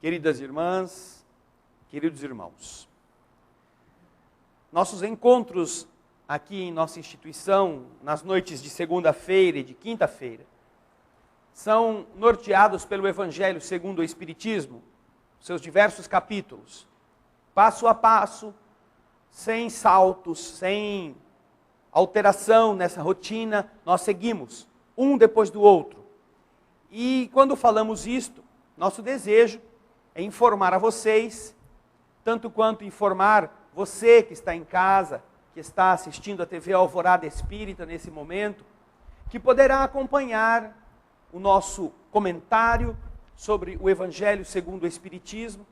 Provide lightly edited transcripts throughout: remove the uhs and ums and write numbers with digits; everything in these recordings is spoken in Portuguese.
Queridas irmãs, queridos irmãos, nossos encontros aqui em nossa instituição, nas noites de segunda-feira e de quinta-feira, são norteados pelo Evangelho segundo o Espiritismo, seus diversos capítulos, passo a passo, sem saltos, sem alteração nessa rotina, nós seguimos, um depois do outro. E quando falamos isto, nosso desejo é informar a vocês, tanto quanto informar você que está em casa, que está assistindo a TV Alvorada Espírita nesse momento, que poderá acompanhar o nosso comentário sobre o Evangelho segundo o Espiritismo,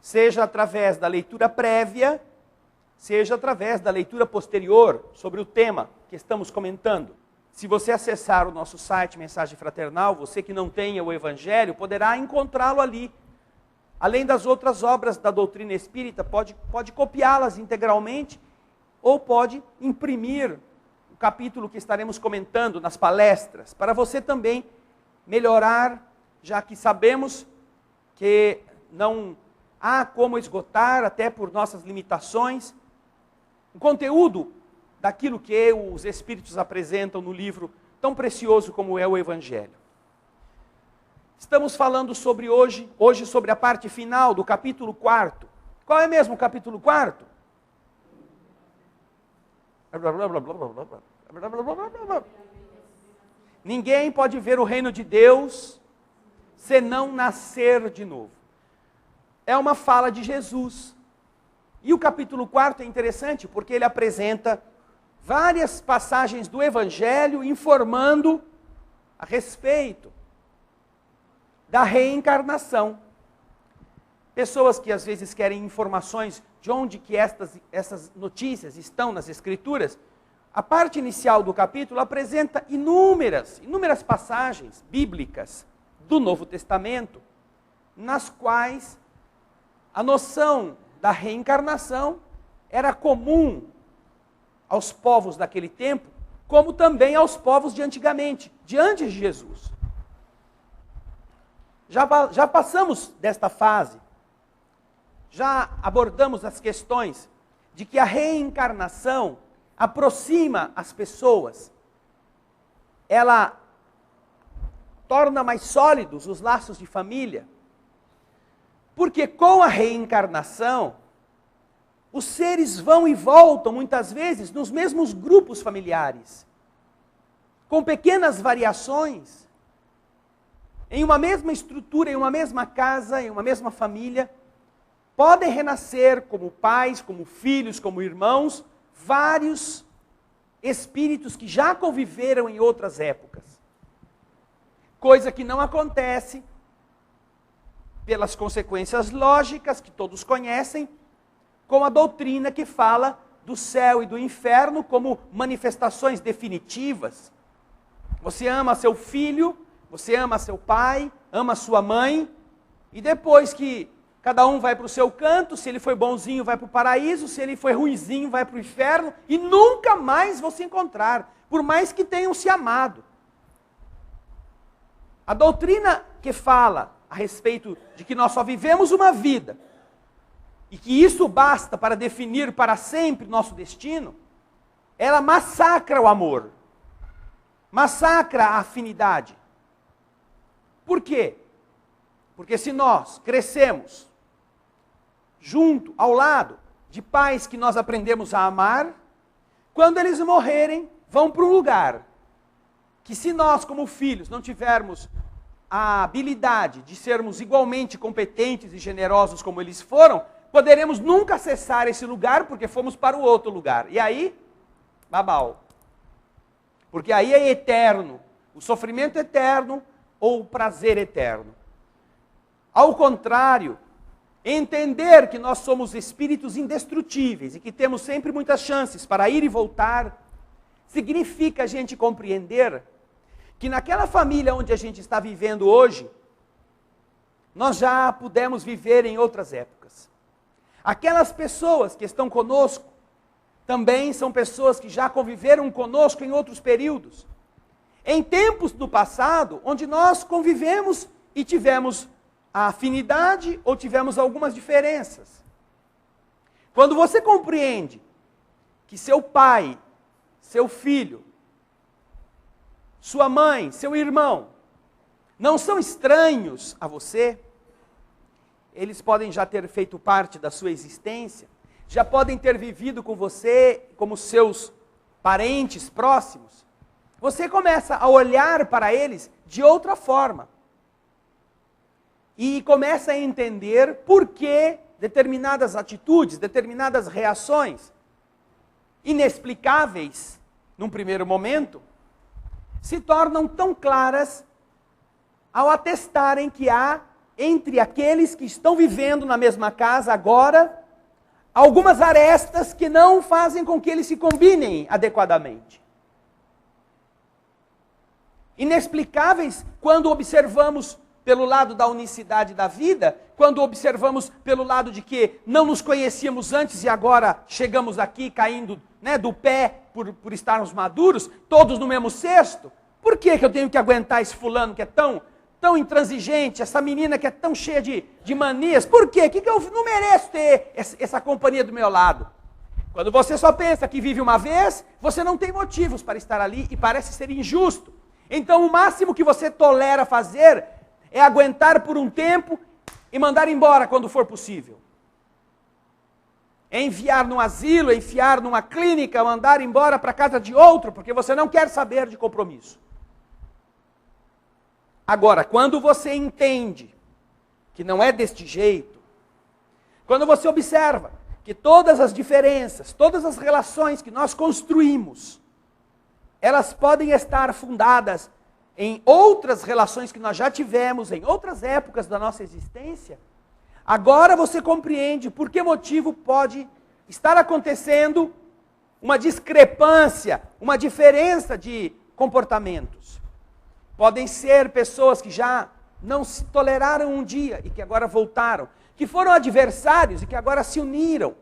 seja através da leitura prévia, seja através da leitura posterior sobre o tema que estamos comentando. Se você acessar o nosso site Mensagem Fraternal, você que não tenha o Evangelho, poderá encontrá-lo ali. Além das outras obras da doutrina espírita, pode copiá-las integralmente ou pode imprimir o capítulo que estaremos comentando nas palestras, para você também melhorar, já que sabemos que não há como esgotar, até por nossas limitações, o conteúdo daquilo que os Espíritos apresentam no livro tão precioso como é o Evangelho. Estamos falando sobre hoje sobre a parte final do capítulo 4. Qual é mesmo o capítulo 4? Ninguém pode ver o reino de Deus se não nascer de novo. É uma fala de Jesus. E o capítulo 4 é interessante porque ele apresenta várias passagens do Evangelho informando a respeito da reencarnação. Pessoas que às vezes querem informações de onde que essas notícias estão nas Escrituras, a parte inicial do capítulo apresenta inúmeras passagens bíblicas do Novo Testamento, nas quais a noção da reencarnação era comum aos povos daquele tempo, como também aos povos de antigamente, de antes de Jesus. Já passamos desta fase, já abordamos as questões de que a reencarnação aproxima as pessoas, ela torna mais sólidos os laços de família, porque com a reencarnação, os seres vão e voltam muitas vezes nos mesmos grupos familiares, com pequenas variações, em uma mesma estrutura, em uma mesma casa, em uma mesma família, podem renascer como pais, como filhos, como irmãos, vários espíritos que já conviveram em outras épocas. Coisa que não acontece pelas consequências lógicas que todos conhecem, com a doutrina que fala do céu e do inferno como manifestações definitivas. Você ama seu filho, você ama seu pai, ama sua mãe, e depois que cada um vai para o seu canto, se ele foi bonzinho vai para o paraíso, se ele foi ruinzinho vai para o inferno, e nunca mais vão se encontrar, por mais que tenham se amado. A doutrina que fala a respeito de que nós só vivemos uma vida, e que isso basta para definir para sempre nosso destino, ela massacra o amor, massacra a afinidade. Por quê? Porque se nós crescemos junto, ao lado de pais que nós aprendemos a amar, quando eles morrerem, vão para um lugar que, se nós como filhos não tivermos a habilidade de sermos igualmente competentes e generosos como eles foram, poderemos nunca acessar esse lugar porque fomos para o outro lugar. E aí, babau. Porque aí é eterno, o sofrimento eterno ou o prazer eterno. Ao contrário, entender que nós somos espíritos indestrutíveis e que temos sempre muitas chances para ir e voltar, significa a gente compreender que naquela família onde a gente está vivendo hoje, nós já pudemos viver em outras épocas. Aquelas pessoas que estão conosco também são pessoas que já conviveram conosco em outros períodos. Em tempos do passado, onde nós convivemos e tivemos a afinidade ou tivemos algumas diferenças. Quando você compreende que seu pai, seu filho, sua mãe, seu irmão, não são estranhos a você, eles podem já ter feito parte da sua existência, já podem ter vivido com você como seus parentes próximos, você começa a olhar para eles de outra forma. E começa a entender por que determinadas atitudes, determinadas reações inexplicáveis, num primeiro momento, se tornam tão claras ao atestarem que há, entre aqueles que estão vivendo na mesma casa agora, algumas arestas que não fazem com que eles se combinem adequadamente. Inexplicáveis quando observamos pelo lado da unicidade da vida, quando observamos pelo lado de que não nos conhecíamos antes e agora chegamos aqui caindo, né, do pé por estarmos maduros, todos no mesmo cesto. Por que eu tenho que aguentar esse fulano que é tão intransigente, essa menina que é tão cheia de manias? Por quê? Que eu não mereço ter essa companhia do meu lado? Quando você só pensa que vive uma vez, você não tem motivos para estar ali e parece ser injusto. Então o máximo que você tolera fazer é aguentar por um tempo e mandar embora quando for possível. É enviar num asilo, enfiar numa clínica, mandar embora para a casa de outro, porque você não quer saber de compromisso. Agora, quando você entende que não é deste jeito, quando você observa que todas as diferenças, todas as relações que nós construímos, elas podem estar fundadas em outras relações que nós já tivemos, em outras épocas da nossa existência, agora você compreende por que motivo pode estar acontecendo uma discrepância, uma diferença de comportamentos. Podem ser pessoas que já não se toleraram um dia e que agora voltaram, que foram adversários e que agora se uniram,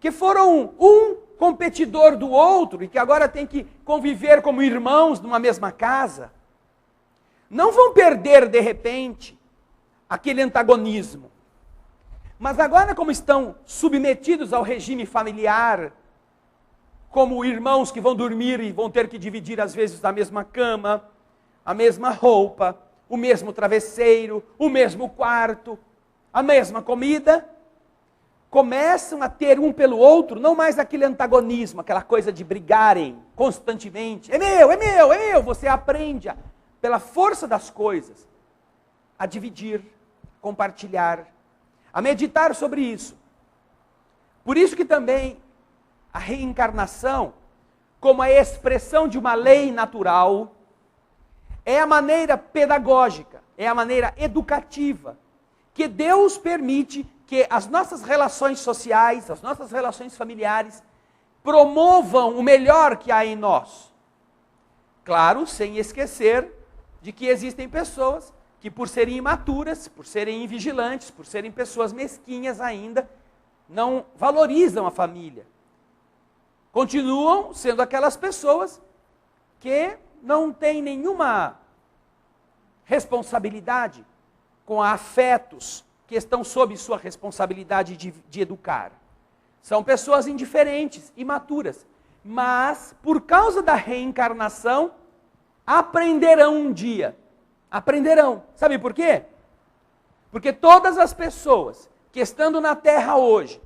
que foram um competidor do outro e que agora tem que conviver como irmãos numa mesma casa. Não vão perder, de repente, aquele antagonismo. Mas agora, como estão submetidos ao regime familiar, como irmãos que vão dormir e vão ter que dividir, às vezes, a mesma cama, a mesma roupa, o mesmo travesseiro, o mesmo quarto, a mesma comida, começam a ter um pelo outro, não mais aquele antagonismo, aquela coisa de brigarem constantemente. É meu, é meu, é meu. Você aprende pela força das coisas, a dividir, compartilhar, a meditar sobre isso. Por isso que também a reencarnação, como a expressão de uma lei natural, é a maneira pedagógica, é a maneira educativa, que Deus permite que as nossas relações sociais, as nossas relações familiares, promovam o melhor que há em nós. Claro, sem esquecer de que existem pessoas que, por serem imaturas, por serem invigilantes, por serem pessoas mesquinhas ainda, não valorizam a família. Continuam sendo aquelas pessoas que não têm nenhuma responsabilidade com afetos que estão sob sua responsabilidade de educar. São pessoas indiferentes, imaturas, mas, por causa da reencarnação, aprenderão um dia. Aprenderão. Sabe por quê? Porque todas as pessoas que, estando na Terra hoje,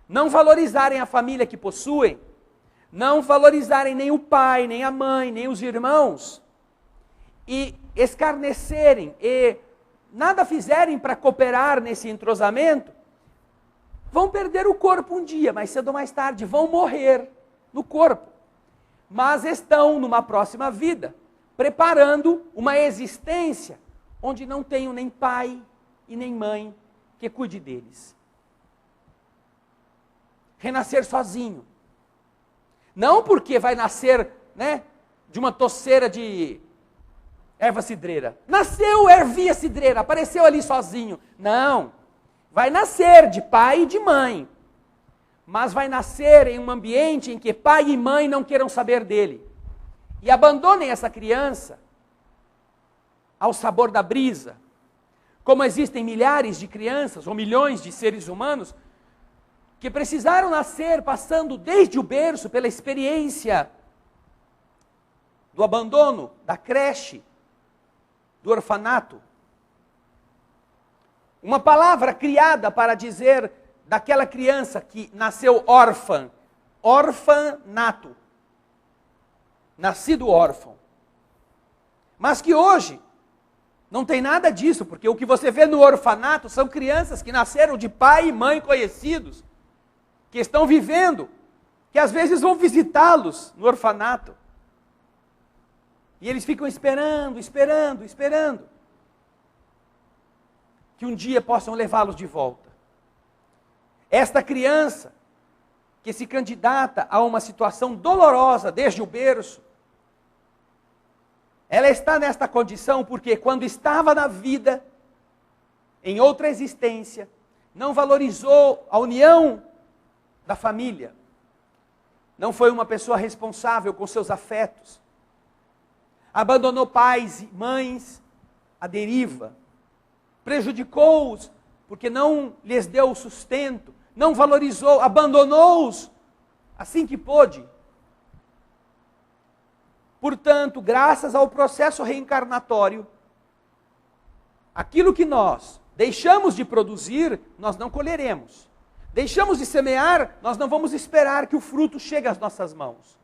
não valorizarem a família que possuem, não valorizarem nem o pai, nem a mãe, nem os irmãos, e escarnecerem e nada fizerem para cooperar nesse entrosamento, vão perder o corpo um dia, mais cedo ou mais tarde, vão morrer no corpo. Mas estão, numa próxima vida, preparando uma existência onde não tenham nem pai e nem mãe que cuide deles. Renascer sozinho. Não porque vai nascer, né, de uma toceira de erva cidreira. Nasceu ervinha cidreira, apareceu ali sozinho. Não. Vai nascer de pai e de mãe. Mas vai nascer em um ambiente em que pai e mãe não queiram saber dele. E abandonem essa criança ao sabor da brisa. Como existem milhares de crianças ou milhões de seres humanos que precisaram nascer passando desde o berço pela experiência do abandono, da creche, do orfanato. Uma palavra criada para dizer daquela criança que nasceu órfã, orfanato, nascido órfão. Mas que hoje não tem nada disso, porque o que você vê no orfanato são crianças que nasceram de pai e mãe conhecidos, que estão vivendo, que às vezes vão visitá-los no orfanato. E eles ficam esperando que um dia possam levá-los de volta. Esta criança que se candidata a uma situação dolorosa desde o berço, ela está nesta condição porque quando estava na vida, em outra existência, não valorizou a união da família. Não foi uma pessoa responsável com seus afetos. Abandonou pais e mães à deriva. Prejudicou-os porque não lhes deu o sustento. Não valorizou, abandonou-os assim que pôde. Portanto, graças ao processo reencarnatório, aquilo que nós deixamos de produzir, nós não colheremos. Deixamos de semear, nós não vamos esperar que o fruto chegue às nossas mãos.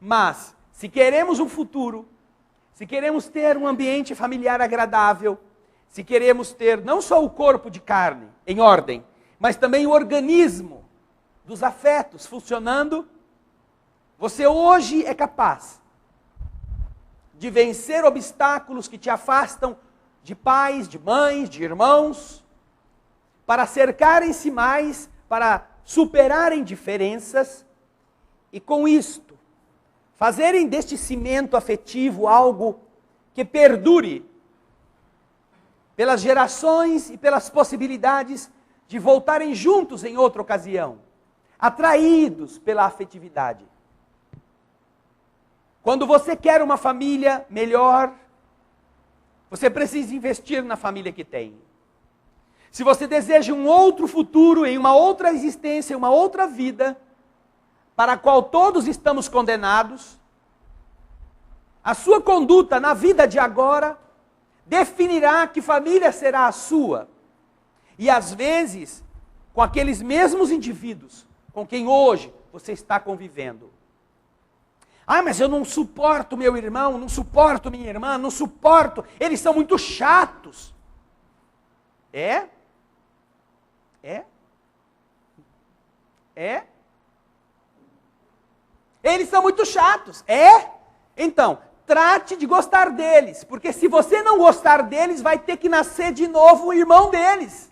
Mas, se queremos um futuro, se queremos ter um ambiente familiar agradável, se queremos ter não só o corpo de carne em ordem, mas também o organismo dos afetos funcionando, você hoje é capaz de vencer obstáculos que te afastam de pais, de mães, de irmãos, para cercarem-se mais, para superarem diferenças, e com isto, fazerem deste cimento afetivo algo que perdure pelas gerações e pelas possibilidades de voltarem juntos em outra ocasião, atraídos pela afetividade. Quando você quer uma família melhor, você precisa investir na família que tem. Se você deseja um outro futuro, em uma outra existência, em uma outra vida, para a qual todos estamos condenados, a sua conduta na vida de agora definirá que família será a sua. E às vezes, com aqueles mesmos indivíduos com quem hoje você está convivendo. Ah, mas eu não suporto meu irmão, não suporto minha irmã, não suporto, eles são muito chatos. É? Eles são muito chatos. Então, trate de gostar deles, porque se você não gostar deles, vai ter que nascer de novo o irmão deles,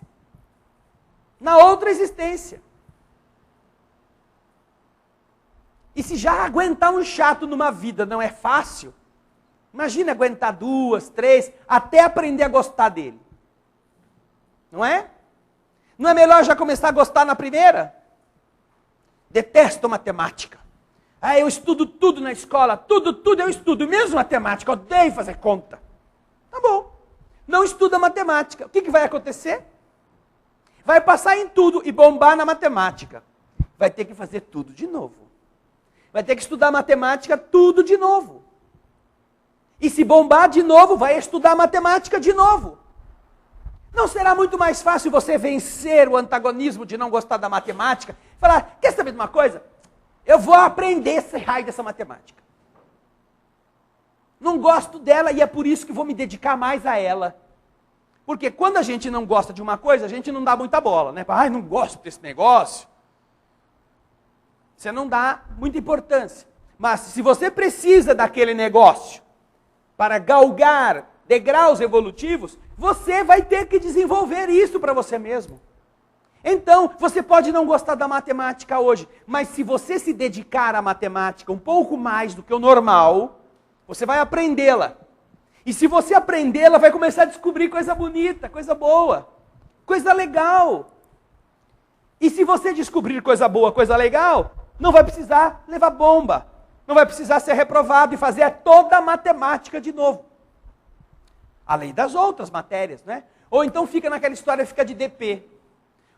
na outra existência. E se já aguentar um chato numa vida não é fácil, imagina aguentar 2, 3, até aprender a gostar dele. Não é? Não é melhor já começar a gostar na primeira? Detesto matemática. Ah, eu estudo tudo na escola, tudo eu estudo, mesmo matemática, odeio fazer conta. Tá bom. Não estuda matemática. O que vai acontecer? Vai passar em tudo e bombar na matemática. Vai ter que fazer tudo de novo. Vai ter que estudar matemática tudo de novo. E se bombar de novo, vai estudar matemática de novo. Não será muito mais fácil você vencer o antagonismo de não gostar da matemática? Falar, quer saber de uma coisa? Eu vou aprender esse raio dessa matemática. Não gosto dela e é por isso que vou me dedicar mais a ela. Porque quando a gente não gosta de uma coisa, a gente não dá muita bola, né? Ai, não gosto desse negócio. Você não dá muita importância. Mas se você precisa daquele negócio para galgar degraus evolutivos, você vai ter que desenvolver isso para você mesmo. Então, você pode não gostar da matemática hoje, mas se você se dedicar à matemática um pouco mais do que o normal, você vai aprendê-la. E se você aprendê-la, vai começar a descobrir coisa bonita, coisa boa, coisa legal. E se você descobrir coisa boa, coisa legal, não vai precisar levar bomba, não vai precisar ser reprovado e fazer toda a matemática de novo. Além das outras matérias, né? Ou então fica naquela história, fica de DP.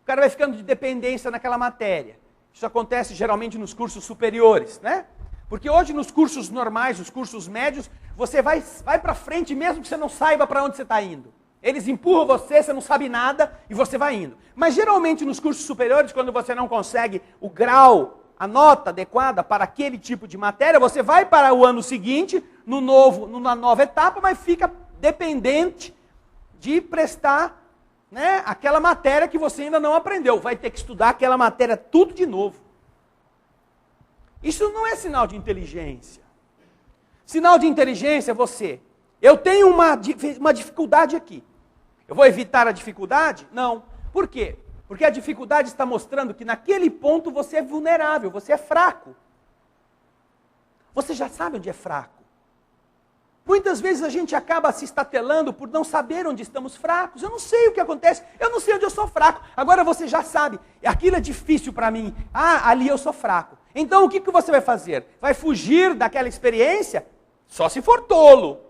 O cara vai ficando de dependência naquela matéria. Isso acontece geralmente nos cursos superiores, né? Porque hoje nos cursos normais, nos cursos médios, você vai para frente mesmo que você não saiba para onde você está indo. Eles empurram você não sabe nada e você vai indo. Mas geralmente nos cursos superiores, quando você não consegue o grau, a nota adequada para aquele tipo de matéria, você vai para o ano seguinte, numa nova etapa, mas fica dependente de prestar, né, aquela matéria que você ainda não aprendeu. Vai ter que estudar aquela matéria tudo de novo. Isso não é sinal de inteligência. Sinal de inteligência é você. Eu tenho uma dificuldade aqui. Eu vou evitar a dificuldade? Não. Por quê? Porque a dificuldade está mostrando que naquele ponto você é vulnerável, você é fraco. Você já sabe onde é fraco. Muitas vezes a gente acaba se estatelando por não saber onde estamos fracos. Eu não sei o que acontece, eu não sei onde eu sou fraco. Agora você já sabe, aquilo é difícil para mim. Ah, ali eu sou fraco. Então o que você vai fazer? Vai fugir daquela experiência? Só se for tolo.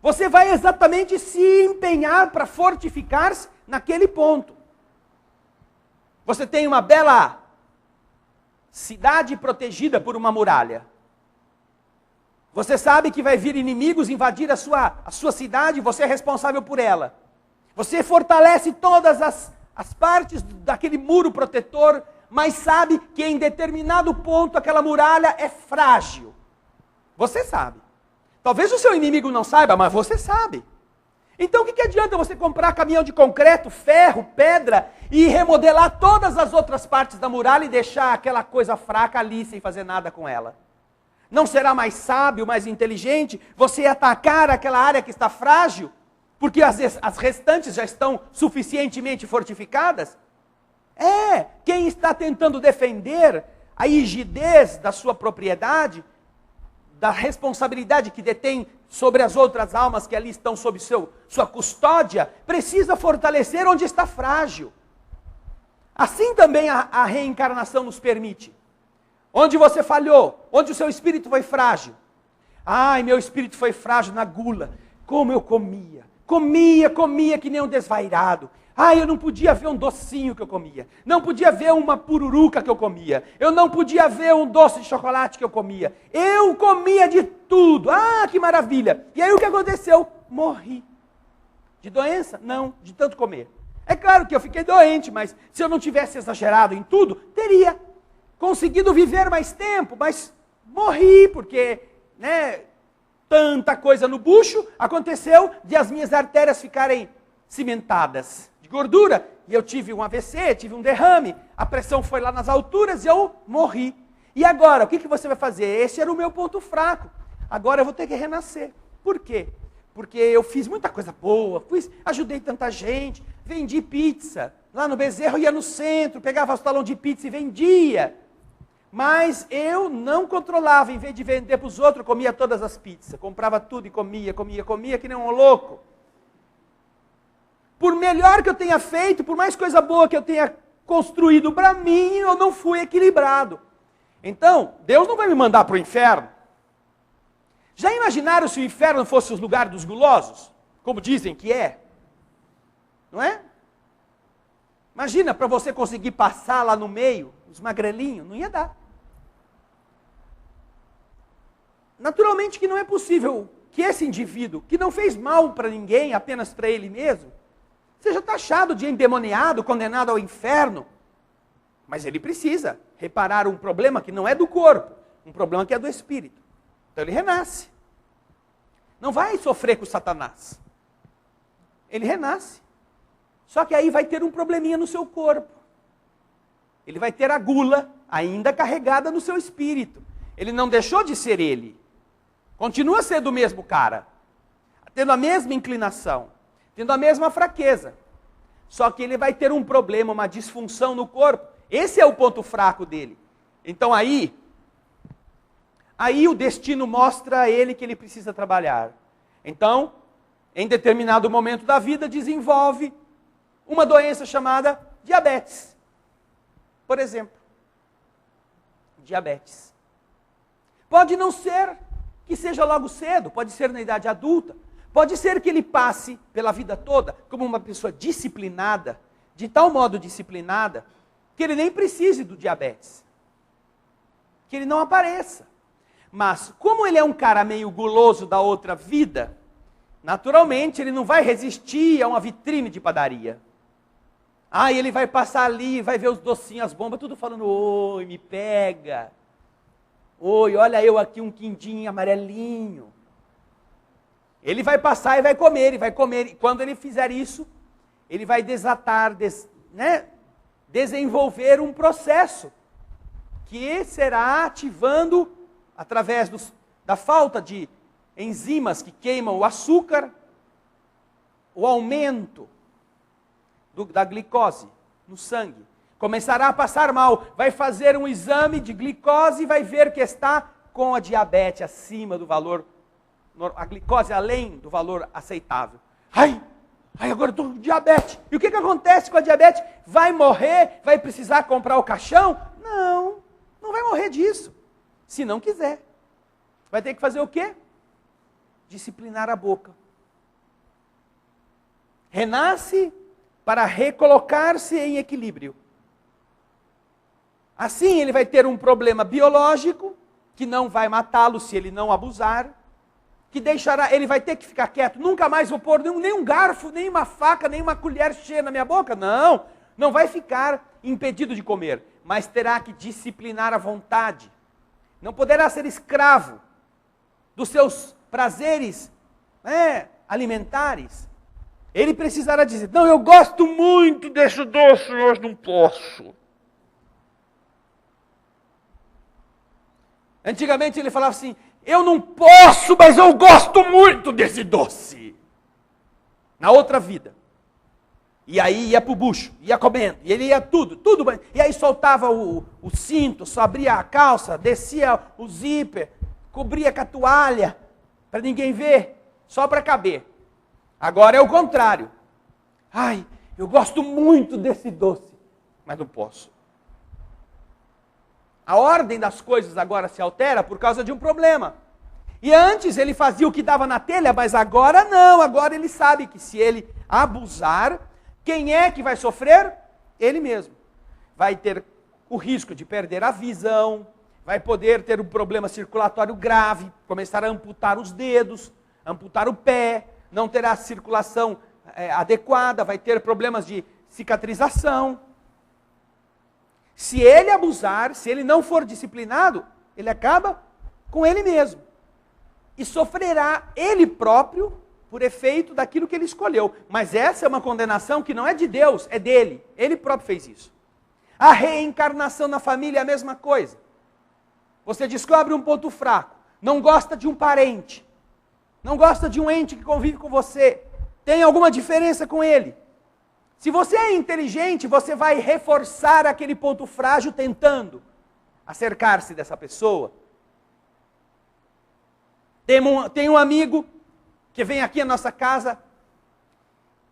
Você vai exatamente se empenhar para fortificar-se naquele ponto. Você tem uma bela cidade protegida por uma muralha. Você sabe que vai vir inimigos invadir a sua cidade e você é responsável por ela. Você fortalece todas as partes daquele muro protetor, mas sabe que em determinado ponto aquela muralha é frágil. Você sabe. Talvez o seu inimigo não saiba, mas você sabe. Então o que adianta você comprar caminhão de concreto, ferro, pedra e remodelar todas as outras partes da muralha e deixar aquela coisa fraca ali sem fazer nada com ela? Não será mais sábio, mais inteligente você atacar aquela área que está frágil, porque as restantes já estão suficientemente fortificadas? Quem está tentando defender a rigidez da sua propriedade, da responsabilidade que detém sobre as outras almas que ali estão sob sua custódia, precisa fortalecer onde está frágil. Assim também a reencarnação nos permite. Onde você falhou, onde o seu espírito foi frágil. Ai, meu espírito foi frágil na gula. Como eu comia. Comia que nem um desvairado. Ai, eu não podia ver um docinho que eu comia. Não podia ver uma pururuca que eu comia. Eu não podia ver um doce de chocolate que eu comia. Eu comia de tudo. Ah, que maravilha. E aí o que aconteceu? Morri. De doença? Não, de tanto comer. É claro que eu fiquei doente, mas se eu não tivesse exagerado em tudo, teria conseguido viver mais tempo, mas morri, porque, tanta coisa no bucho aconteceu de as minhas artérias ficarem cimentadas de gordura, e eu tive um AVC, tive um derrame, a pressão foi lá nas alturas e eu morri. E agora, o que você vai fazer? Esse era o meu ponto fraco. Agora eu vou ter que renascer. Por quê? Porque eu fiz muita coisa boa, ajudei tanta gente, vendi pizza. Lá no Bezerro, ia no centro, pegava os talão de pizza e vendia. Mas eu não controlava, em vez de vender para os outros, eu comia todas as pizzas. Comprava tudo e comia, que nem um louco. Por melhor que eu tenha feito, por mais coisa boa que eu tenha construído para mim, eu não fui equilibrado. Então, Deus não vai me mandar para o inferno. Já imaginaram se o inferno fosse o lugar dos gulosos? Como dizem que é? Não é? Imagina, para você conseguir passar lá no meio, os magrelinhos, não ia dar. Naturalmente que não é possível que esse indivíduo, que não fez mal para ninguém, apenas para ele mesmo, seja taxado de endemoniado, condenado ao inferno. Mas ele precisa reparar um problema que não é do corpo, um problema que é do espírito. Então ele renasce. Não vai sofrer com Satanás. Ele renasce. Só que aí vai ter um probleminha no seu corpo. Ele vai ter a gula ainda carregada no seu espírito. Ele não deixou de ser ele. Continua sendo o mesmo cara. Tendo a mesma inclinação. Tendo a mesma fraqueza. Só que ele vai ter um problema, uma disfunção no corpo. Esse é o ponto fraco dele. Então aí o destino mostra a ele que ele precisa trabalhar. Então, em determinado momento da vida, desenvolve uma doença chamada diabetes. Por exemplo, diabetes. Pode não ser que seja logo cedo, pode ser na idade adulta, Pode ser que ele passe pela vida toda como uma pessoa disciplinada, de tal modo disciplinada, que ele nem precise do diabetes. Que ele não apareça. Mas, como ele é um cara meio guloso da outra vida, naturalmente ele não vai resistir a uma vitrine de padaria. Ele vai passar ali, vai ver os docinhos, as bombas, tudo falando, oi, me pega. Oi, olha eu aqui, um quindim amarelinho. Ele vai passar e vai comer, E quando ele fizer isso, ele vai desatar, desenvolver um processo que será ativando, através da falta de enzimas que queimam o açúcar, o aumento da glicose no sangue. Começará a passar mal, vai fazer um exame de glicose e vai ver que está com a diabetes acima do valor, a glicose além do valor aceitável. Agora eu estou com diabetes. E o que acontece com a diabetes? Vai morrer? Vai precisar comprar o caixão? Não vai morrer disso. Se não quiser. Vai ter que fazer o quê? Disciplinar a boca. Renasce para recolocar-se em equilíbrio. Assim ele vai ter um problema biológico, que não vai matá-lo se ele não abusar, que deixará, ele vai ter que ficar quieto, nunca mais vou pôr nem um garfo, nem uma faca, nem uma colher cheia na minha boca. Não vai ficar impedido de comer, mas terá que disciplinar a vontade. Não poderá ser escravo dos seus prazeres alimentares. Ele precisará dizer, eu gosto muito desse doce, mas não posso. Antigamente ele falava assim, eu não posso, mas eu gosto muito desse doce. Na outra vida. E aí ia para o bucho, ia comendo, e ele ia tudo. E aí soltava o cinto, só abria a calça, descia o zíper, cobria com a toalha, para ninguém ver, só para caber. Agora é o contrário. Eu gosto muito desse doce, mas não posso. A ordem das coisas agora se altera por causa de um problema. E antes ele fazia o que dava na telha, mas agora não. Agora ele sabe que se ele abusar, quem é que vai sofrer? Ele mesmo. Vai ter o risco de perder a visão, vai poder ter um problema circulatório grave, começar a amputar os dedos, amputar o pé, não terá circulação adequada, vai ter problemas de cicatrização. Se ele abusar, se ele não for disciplinado, ele acaba com ele mesmo. E sofrerá ele próprio por efeito daquilo que ele escolheu. Mas essa é uma condenação que não é de Deus, é dele. Ele próprio fez isso. A reencarnação na família é a mesma coisa. Você descobre um ponto fraco, não gosta de um parente, não gosta de um ente que convive com você, tem alguma diferença com ele. Se você é inteligente, você vai reforçar aquele ponto frágil tentando acercar-se dessa pessoa. Tem um amigo que vem aqui à nossa casa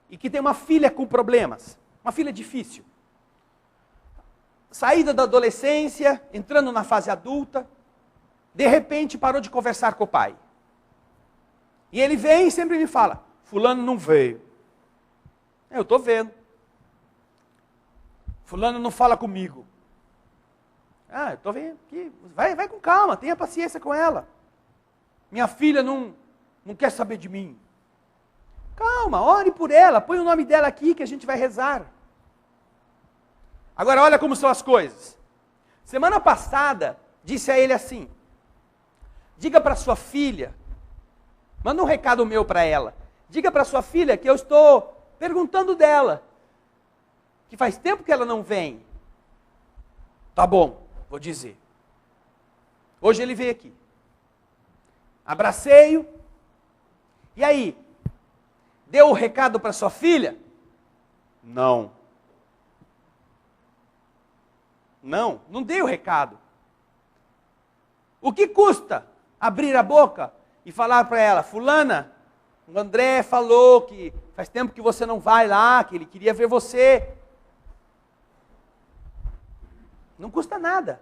e que tem uma filha com problemas, uma filha difícil. Saída da adolescência, entrando na fase adulta, de repente parou de conversar com o pai. E ele vem e sempre me fala, fulano não veio. Eu estou vendo. Fulano não fala comigo. Eu estou vendo. Vai com calma, tenha paciência com ela. Minha filha não quer saber de mim. Calma, ore por ela, põe o nome dela aqui que a gente vai rezar. Agora olha como são as coisas. Semana passada, disse a ele assim, diga para sua filha, manda um recado meu para ela, diga para sua filha que eu estou perguntando dela, que faz tempo que ela não vem. Tá bom, vou dizer. Hoje ele veio aqui. Abracei-o. E aí? Deu o recado para sua filha? Não. Não dei o recado. O que custa abrir a boca e falar para ela, fulana, o André falou que faz tempo que você não vai lá, que ele queria ver você. Não custa nada.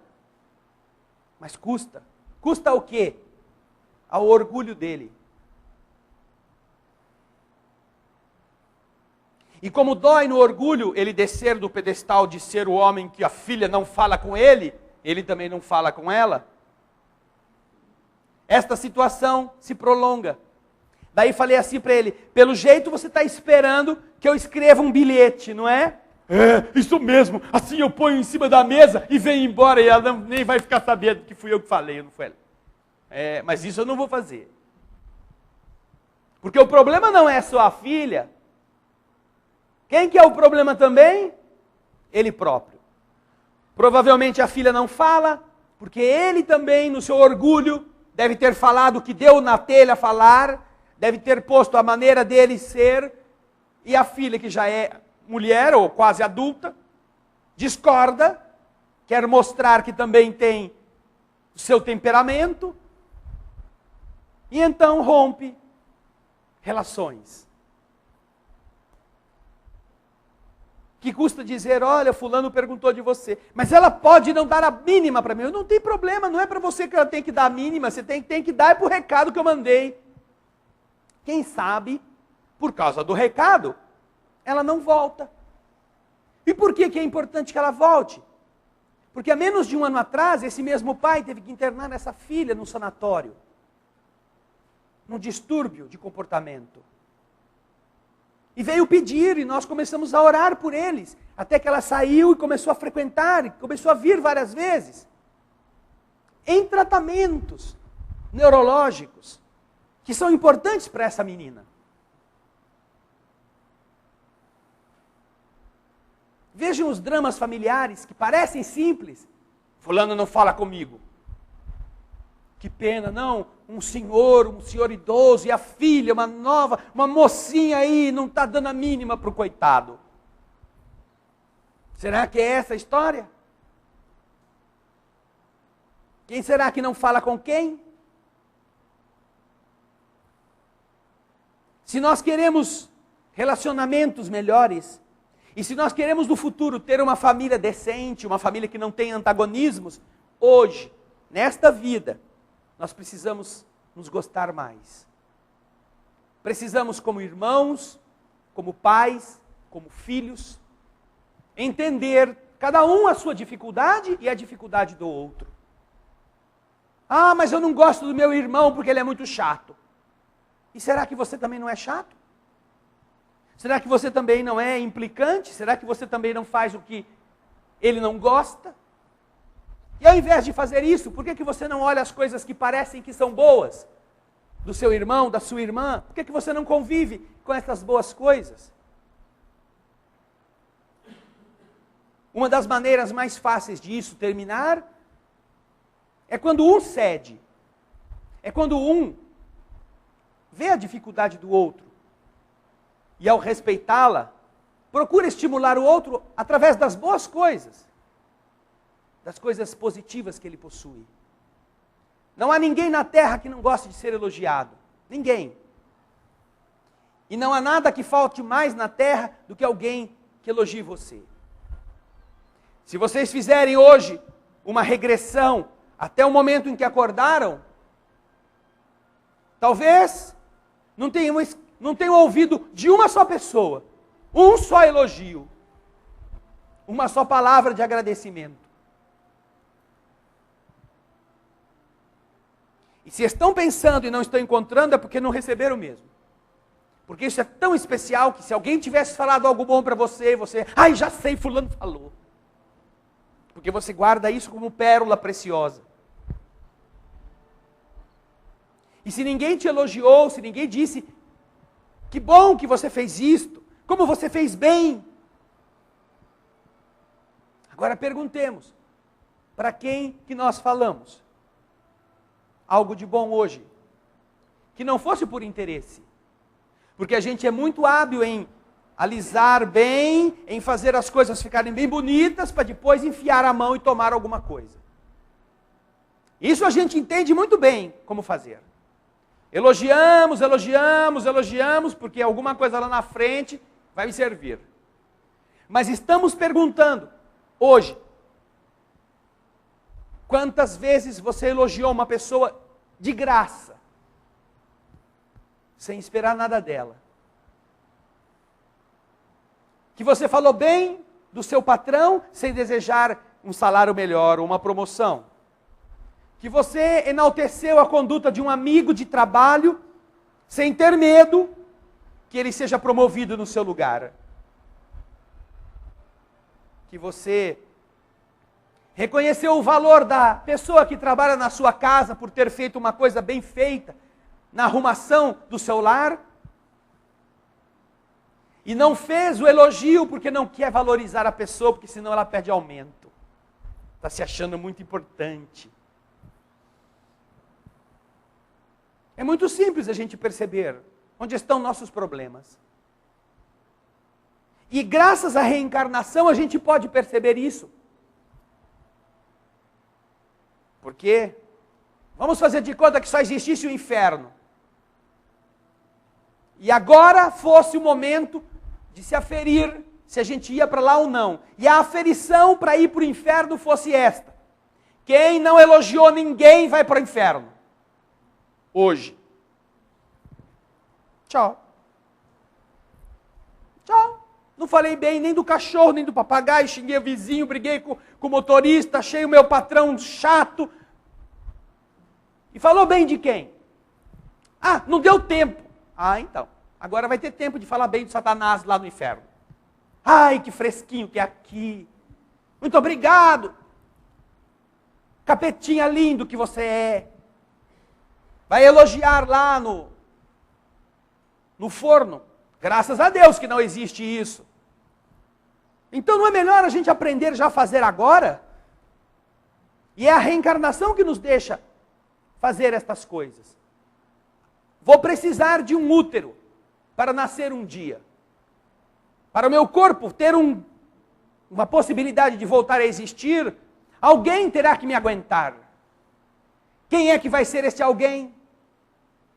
Mas custa. Custa o quê? Ao orgulho dele. E como dói no orgulho ele descer do pedestal de ser o homem que a filha não fala com ele, ele também não fala com ela. Esta situação se prolonga. Daí falei assim para ele, pelo jeito você está esperando que eu escreva um bilhete, não é? É, isso mesmo, assim eu ponho em cima da mesa e venho embora e ela nem vai ficar sabendo que fui eu que falei, não foi ela. É, mas isso eu não vou fazer. Porque o problema não é só a filha. Quem que é o problema também? Ele próprio. Provavelmente a filha não fala, porque ele também, no seu orgulho, deve ter falado o que deu na telha falar, deve ter posto a maneira dele ser, e a filha, que já é mulher ou quase adulta, discorda, quer mostrar que também tem o seu temperamento, e então rompe relações. Que custa dizer, olha, fulano perguntou de você, mas ela pode não dar a mínima para mim. Não tem problema, não é para você que ela tem que dar a mínima, você tem que dar para o recado que eu mandei. Quem sabe, por causa do recado, ela não volta. E por que é importante que ela volte? Porque há menos de um ano atrás, esse mesmo pai teve que internar essa filha num sanatório, num distúrbio de comportamento. E veio pedir, e nós começamos a orar por eles, até que ela saiu e começou a frequentar, e começou a vir várias vezes, em tratamentos neurológicos, que são importantes para essa menina. Vejam os dramas familiares, que parecem simples. Fulano não fala comigo. Que pena, não, um senhor idoso, e a filha, uma mocinha aí, não está dando a mínima para o coitado. Será que é essa a história? Quem será que não fala com quem? Se nós queremos relacionamentos melhores, e se nós queremos no futuro ter uma família decente, uma família que não tem antagonismos, hoje, nesta vida, nós precisamos nos gostar mais. Precisamos, como irmãos, como pais, como filhos, entender cada um a sua dificuldade e a dificuldade do outro. Ah, mas eu não gosto do meu irmão porque ele é muito chato. E será que você também não é chato? Será que você também não é implicante? Será que você também não faz o que ele não gosta? E ao invés de fazer isso, por que você não olha as coisas que parecem que são boas? Do seu irmão, da sua irmã? Por que você não convive com essas boas coisas? Uma das maneiras mais fáceis disso terminar é quando um cede. É quando um vê a dificuldade do outro e, ao respeitá-la, procura estimular o outro através das boas coisas, das coisas positivas que ele possui. Não há ninguém na terra que não goste de ser elogiado. Ninguém. E não há nada que falte mais na terra do que alguém que elogie você. Se vocês fizerem hoje uma regressão até o momento em que acordaram, talvez não tenham ouvido de uma só pessoa, um só elogio, uma só palavra de agradecimento. E se estão pensando e não estão encontrando, é porque não receberam mesmo. Porque isso é tão especial que se alguém tivesse falado algo bom para você, ai, já sei, fulano falou. Porque você guarda isso como pérola preciosa. E se ninguém te elogiou, se ninguém disse, que bom que você fez isto, como você fez bem. Agora perguntemos, para quem que nós falamos algo de bom hoje? Que não fosse por interesse. Porque a gente é muito hábil em alisar bem, em fazer as coisas ficarem bem bonitas, para depois enfiar a mão e tomar alguma coisa. Isso a gente entende muito bem como fazer. Elogiamos, porque alguma coisa lá na frente vai me servir. Mas estamos perguntando, hoje, quantas vezes você elogiou uma pessoa de graça, sem esperar nada dela? Que você falou bem do seu patrão sem desejar um salário melhor ou uma promoção. Que você enalteceu a conduta de um amigo de trabalho sem ter medo que ele seja promovido no seu lugar. Que você reconheceu o valor da pessoa que trabalha na sua casa por ter feito uma coisa bem feita na arrumação do seu lar. E não fez o elogio porque não quer valorizar a pessoa, porque senão ela perde aumento. Está se achando muito importante. É muito simples a gente perceber onde estão nossos problemas. E graças à reencarnação a gente pode perceber isso. Porque vamos fazer de conta que só existisse o inferno. E agora fosse o momento de se aferir se a gente ia para lá ou não. E a aferição para ir para o inferno fosse esta: quem não elogiou ninguém vai para o inferno. Hoje. Tchau. Tchau. Não falei bem nem do cachorro, nem do papagaio, xinguei o vizinho, briguei com o motorista, achei o meu patrão chato. E falou bem de quem? Ah, não deu tempo. Ah, então. Agora vai ter tempo de falar bem de Satanás lá no inferno. Ai, que fresquinho que é aqui. Muito obrigado. Capetinha lindo que você é. Vai elogiar lá no forno. Graças a Deus que não existe isso. Então não é melhor a gente aprender já a fazer agora? E é a reencarnação que nos deixa fazer estas coisas. Vou precisar de um útero para nascer um dia. Para o meu corpo ter uma possibilidade de voltar a existir, alguém terá que me aguentar. Quem é que vai ser esse alguém?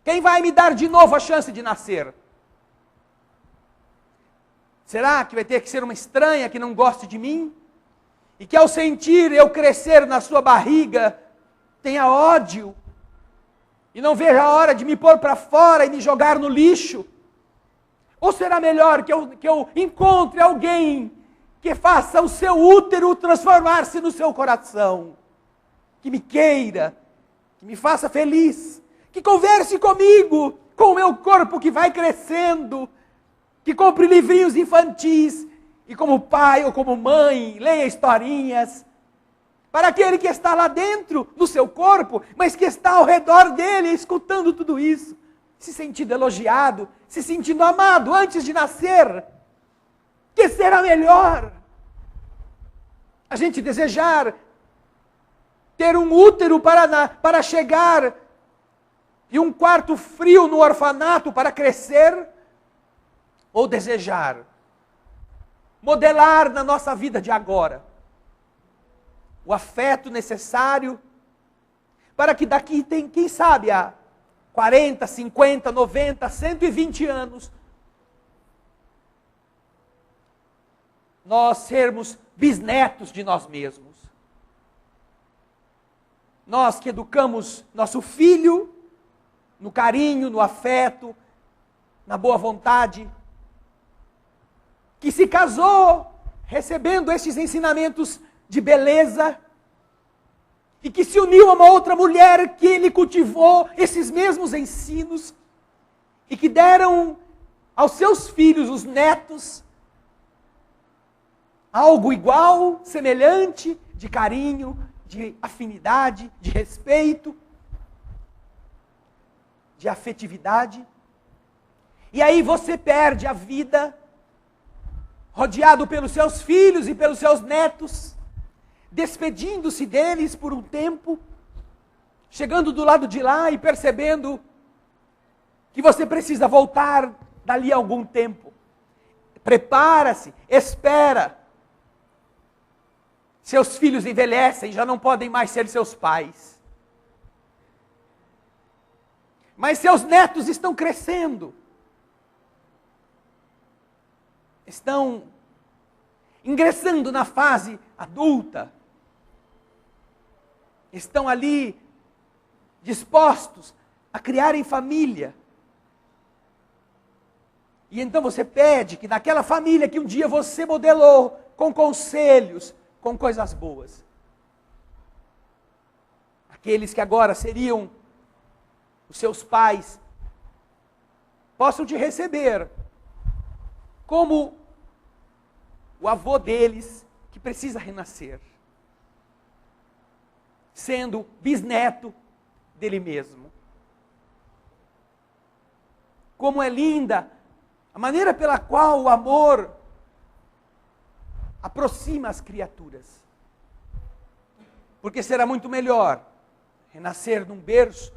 Quem vai me dar de novo a chance de nascer? Será que vai ter que ser uma estranha que não goste de mim? E que ao sentir eu crescer na sua barriga, tenha ódio? E não veja a hora de me pôr para fora e me jogar no lixo? Ou será melhor que eu encontre alguém que faça o seu útero transformar-se no seu coração? Que me queira, que me faça feliz, que converse comigo, com o meu corpo que vai crescendo, que compre livrinhos infantis e como pai ou como mãe leia historinhas. Para aquele que está lá dentro do seu corpo, mas que está ao redor dele escutando tudo isso, se sentindo elogiado, se sentindo amado antes de nascer. Que será melhor? A gente desejar ter um útero para chegar e um quarto frio no orfanato para crescer? Ou desejar modelar na nossa vida de agora o afeto necessário para que daqui, quem sabe, a 40, 50, 90, 120 anos, nós sermos bisnetos de nós mesmos. Nós que educamos nosso filho no carinho, no afeto, na boa vontade, que se casou recebendo estes ensinamentos de beleza, e que se uniu a uma outra mulher que ele cultivou esses mesmos ensinos, e que deram aos seus filhos, os netos, algo igual, semelhante, de carinho, de afinidade, de respeito, de afetividade. E aí você perde a vida rodeado pelos seus filhos e pelos seus netos, despedindo-se deles por um tempo, chegando do lado de lá e percebendo que você precisa voltar dali a algum tempo. Prepara-se, espera. Seus filhos envelhecem, já não podem mais ser seus pais. Mas seus netos estão crescendo. Estão ingressando na fase adulta. Estão ali dispostos a criarem família. E então você pede que naquela família que um dia você modelou, com conselhos, com coisas boas, aqueles que agora seriam os seus pais, possam te receber como o avô deles que precisa renascer, sendo bisneto dele mesmo. Como é linda a maneira pela qual o amor aproxima as criaturas. Porque será muito melhor renascer num berço,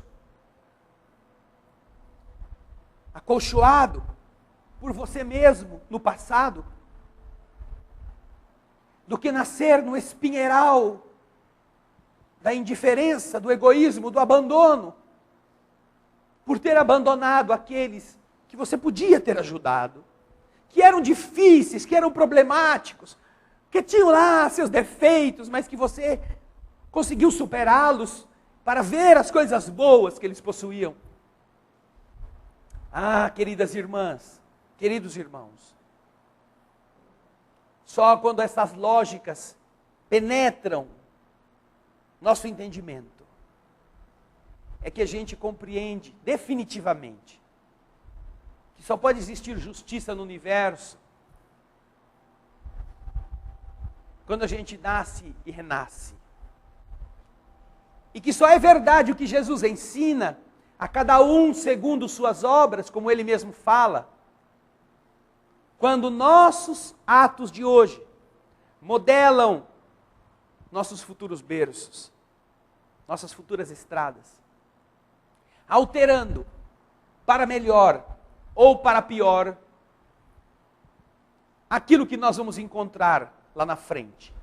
acolchoado por você mesmo no passado, do que nascer no espinheiral da indiferença, do egoísmo, do abandono, por ter abandonado aqueles que você podia ter ajudado, que eram difíceis, que eram problemáticos, que tinham lá seus defeitos, mas que você conseguiu superá-los para ver as coisas boas que eles possuíam. Ah, queridas irmãs, queridos irmãos, só quando essas lógicas penetram nosso entendimento é que a gente compreende definitivamente que só pode existir justiça no universo quando a gente nasce e renasce. E que só é verdade o que Jesus ensina a cada um segundo suas obras, como ele mesmo fala, quando nossos atos de hoje modelam nossos futuros berços, nossas futuras estradas, alterando para melhor ou para pior aquilo que nós vamos encontrar lá na frente.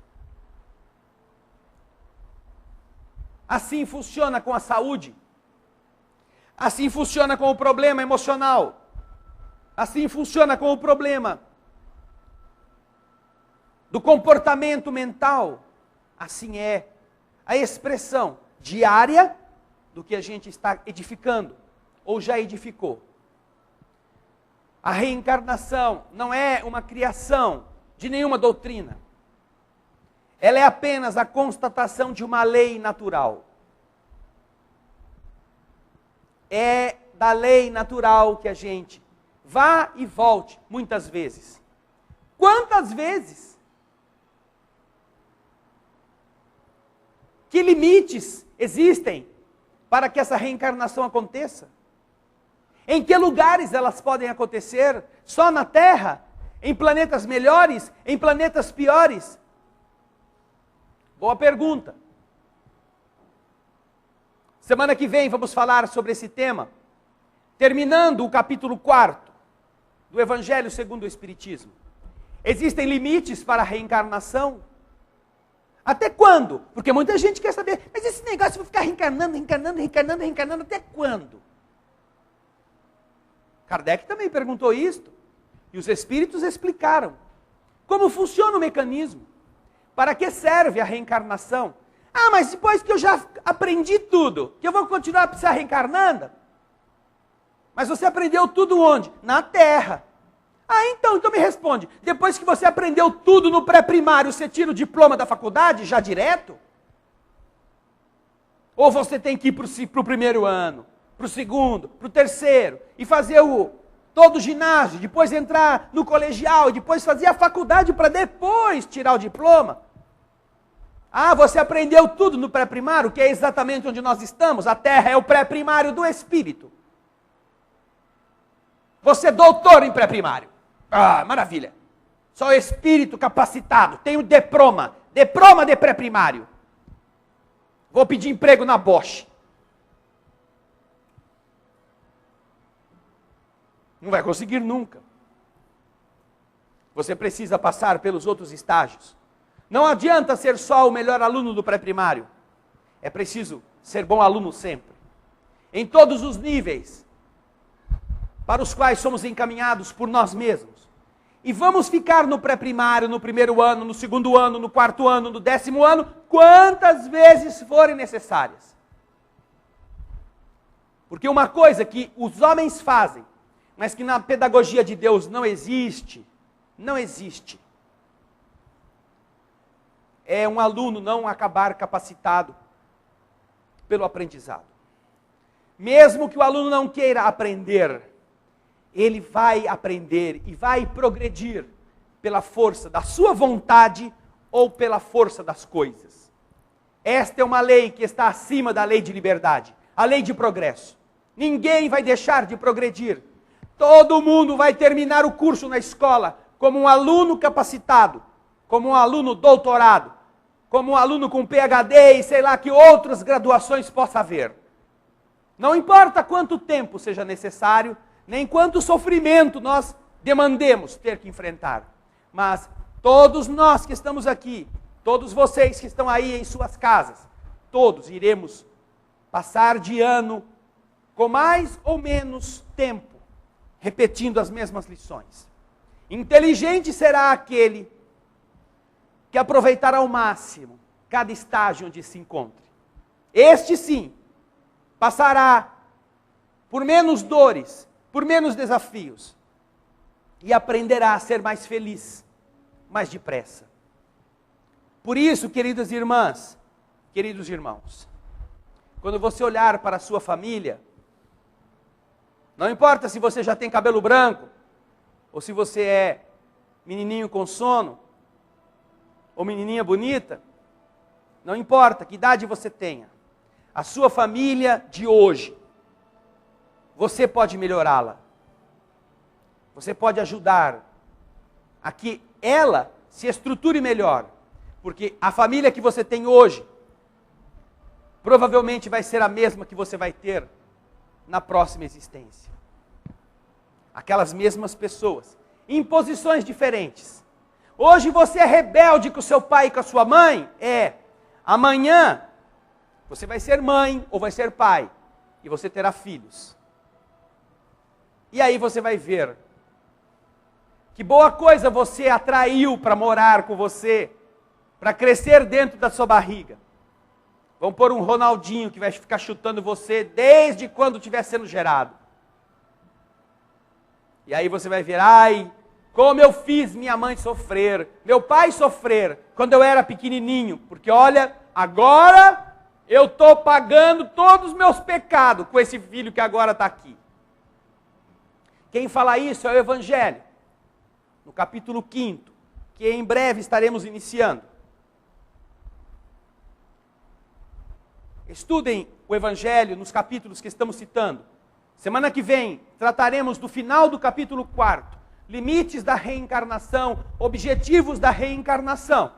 Assim funciona com a saúde, assim funciona com o problema emocional, assim funciona com o problema do comportamento mental. Assim é a expressão diária do que a gente está edificando, ou já edificou. A reencarnação não é uma criação de nenhuma doutrina. Ela é apenas a constatação de uma lei natural. É da lei natural que a gente vá e volte muitas vezes. Quantas vezes? Que limites existem para que essa reencarnação aconteça? Em que lugares elas podem acontecer? Só na Terra? Em planetas melhores? Em planetas piores? Boa pergunta. Semana que vem vamos falar sobre esse tema, terminando o capítulo 4 do Evangelho segundo o Espiritismo. Existem limites para a reencarnação? Até quando? Porque muita gente quer saber, mas esse negócio vai ficar reencarnando, até quando? Kardec também perguntou isto, e os espíritos explicaram como funciona o mecanismo, para que serve a reencarnação. Ah, mas depois que eu já aprendi tudo, que eu vou continuar a precisar reencarnando? Mas você aprendeu tudo onde? Na Terra. Ah, então me responde, depois que você aprendeu tudo no pré-primário, você tira o diploma da faculdade já direto? Ou você tem que ir para o primeiro ano, para o segundo, para o terceiro, e fazer todo o ginásio, depois entrar no colegial, depois fazer a faculdade para depois tirar o diploma? Ah, você aprendeu tudo no pré-primário, que é exatamente onde nós estamos. A Terra é o pré-primário do Espírito. Você é doutor em pré-primário. Ah, maravilha. Só espírito capacitado. Tenho diploma de pré-primário. Vou pedir emprego na Bosch. Não vai conseguir nunca. Você precisa passar pelos outros estágios. Não adianta ser só o melhor aluno do pré-primário. É preciso ser bom aluno sempre. Em todos os níveis para os quais somos encaminhados por nós mesmos. E vamos ficar no pré-primário, no primeiro ano, no segundo ano, no quarto ano, no 10º ano, quantas vezes forem necessárias. Porque uma coisa que os homens fazem mas que na pedagogia de Deus não existe, não existe, é um aluno não acabar capacitado pelo aprendizado. Mesmo que o aluno não queira aprender, ele vai aprender e vai progredir pela força da sua vontade ou pela força das coisas. Esta é uma lei que está acima da lei de liberdade, a lei de progresso. Ninguém vai deixar de progredir. Todo mundo vai terminar o curso na escola como um aluno capacitado, como um aluno doutorado, como um aluno com PhD e sei lá que outras graduações possa haver. Não importa quanto tempo seja necessário, nem quanto sofrimento nós demandemos ter que enfrentar. Mas todos nós que estamos aqui, todos vocês que estão aí em suas casas, todos iremos passar de ano com mais ou menos tempo, repetindo as mesmas lições. Inteligente será aquele que aproveitará ao máximo cada estágio onde se encontre. Este sim, passará por menos dores, por menos desafios, e aprenderá a ser mais feliz, mais depressa. Por isso, queridas irmãs, queridos irmãos, quando você olhar para a sua família, não importa se você já tem cabelo branco, ou se você é menininho com sono, ou menininha bonita, não importa que idade você tenha, a sua família de hoje, você pode melhorá-la. Você pode ajudar a que ela se estruture melhor, porque a família que você tem hoje, provavelmente vai ser a mesma que você vai ter na próxima existência. Aquelas mesmas pessoas, em posições diferentes. Hoje você é rebelde com o seu pai e com a sua mãe? Amanhã você vai ser mãe ou vai ser pai, e você terá filhos. E aí você vai ver que boa coisa você atraiu para morar com você, para crescer dentro da sua barriga. Vão pôr um Ronaldinho que vai ficar chutando você desde quando estiver sendo gerado. E aí você vai ver, ai, como eu fiz minha mãe sofrer, meu pai sofrer, quando eu era pequenininho. Porque olha, agora eu estou pagando todos os meus pecados com esse filho que agora está aqui. Quem fala isso é o Evangelho, no capítulo 5, que em breve estaremos iniciando. Estudem o Evangelho nos capítulos que estamos citando. Semana que vem, trataremos do final do capítulo 4, limites da reencarnação, objetivos da reencarnação,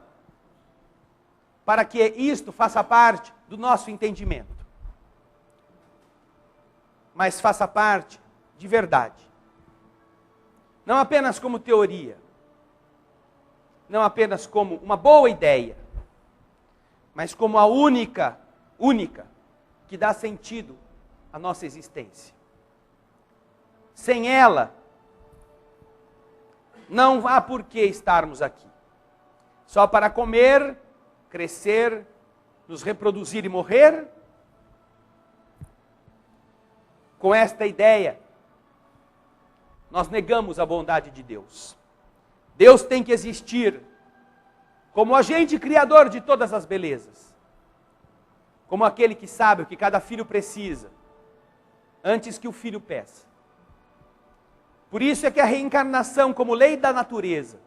para que isto faça parte do nosso entendimento. Mas faça parte de verdade. Não apenas como teoria, não apenas como uma boa ideia, mas como a única que dá sentido à nossa existência. Sem ela, não há por que estarmos aqui. Só para comer, crescer, nos reproduzir e morrer? Com esta ideia, nós negamos a bondade de Deus. Deus tem que existir como agente criador de todas as belezas. Como aquele que sabe o que cada filho precisa, antes que o filho peça. Por isso é que a reencarnação, como lei da natureza,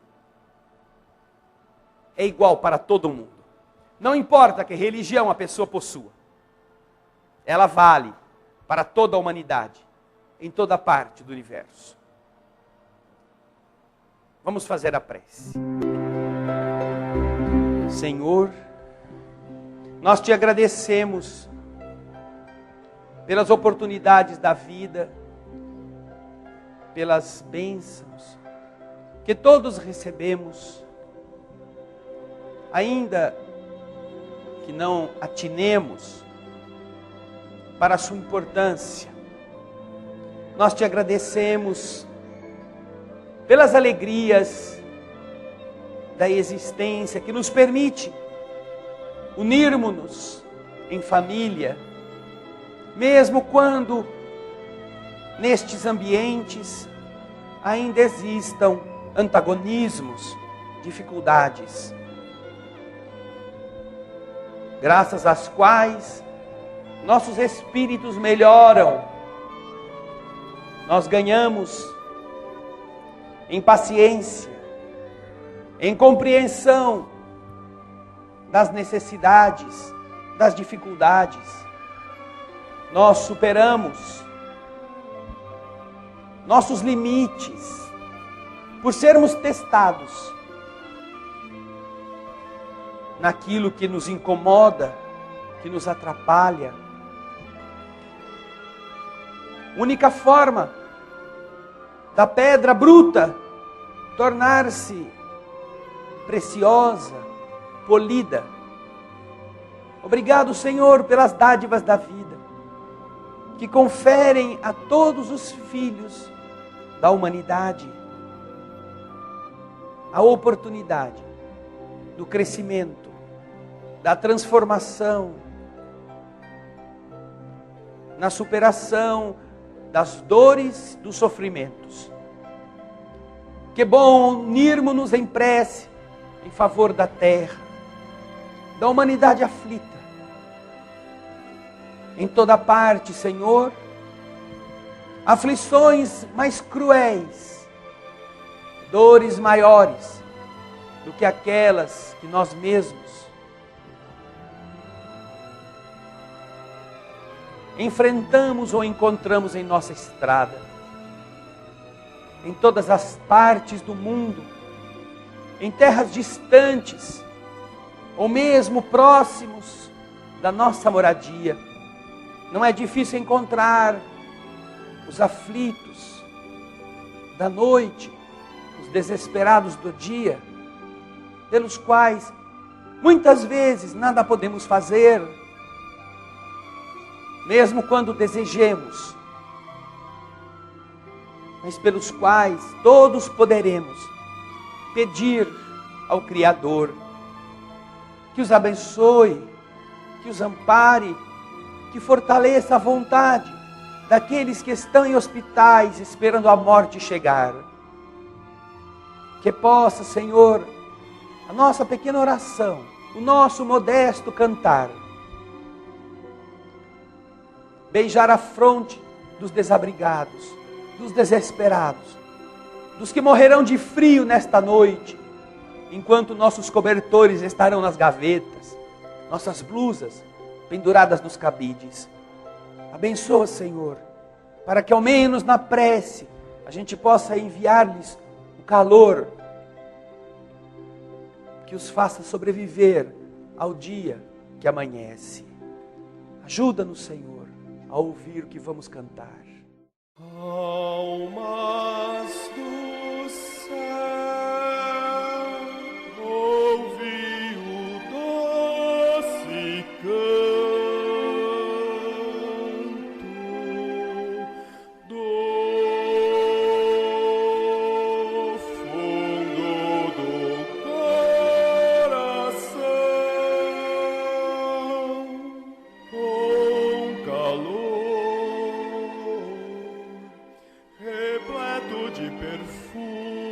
é igual para todo mundo. Não importa que religião a pessoa possua. Ela vale para toda a humanidade, em toda parte do universo. Vamos fazer a prece. Senhor, nós te agradecemos pelas oportunidades da vida, pelas bênçãos que todos recebemos, ainda que não atinemos para a sua importância. Nós te agradecemos pelas alegrias da existência que nos permite unirmos-nos em família, mesmo quando nestes ambientes ainda existam antagonismos, dificuldades, graças às quais nossos espíritos melhoram, nós ganhamos em paciência, em compreensão das necessidades, das dificuldades. Nós superamos nossos limites por sermos testados naquilo que nos incomoda, que nos atrapalha. Única forma da pedra bruta tornar-se preciosa, polida. Obrigado, Senhor, pelas dádivas da vida, que conferem a todos os filhos da humanidade a oportunidade do crescimento, da transformação, na superação das dores, dos sofrimentos. Que bom unirmos-nos em prece em favor da terra, da humanidade aflita. Em toda parte, Senhor, aflições mais cruéis, dores maiores do que aquelas que nós mesmos enfrentamos ou encontramos em nossa estrada. Em todas as partes do mundo, em terras distantes, ou mesmo próximos da nossa moradia, não é difícil encontrar os aflitos da noite, os desesperados do dia, pelos quais muitas vezes nada podemos fazer, mesmo quando desejemos, mas pelos quais todos poderemos pedir ao Criador que os abençoe, que os ampare, que fortaleça a vontade daqueles que estão em hospitais esperando a morte chegar. Que possa, Senhor, a nossa pequena oração, o nosso modesto cantar, beijar a fronte dos desabrigados, dos desesperados, dos que morrerão de frio nesta noite, enquanto nossos cobertores estarão nas gavetas, nossas blusas penduradas nos cabides. Abençoa, Senhor, para que ao menos na prece a gente possa enviar-lhes o calor que os faça sobreviver ao dia que amanhece. Ajuda-nos, Senhor, a ouvir o que vamos cantar. Almas do céu, ouvi o doce canto do fundo do coração, com calor repleto de perfume.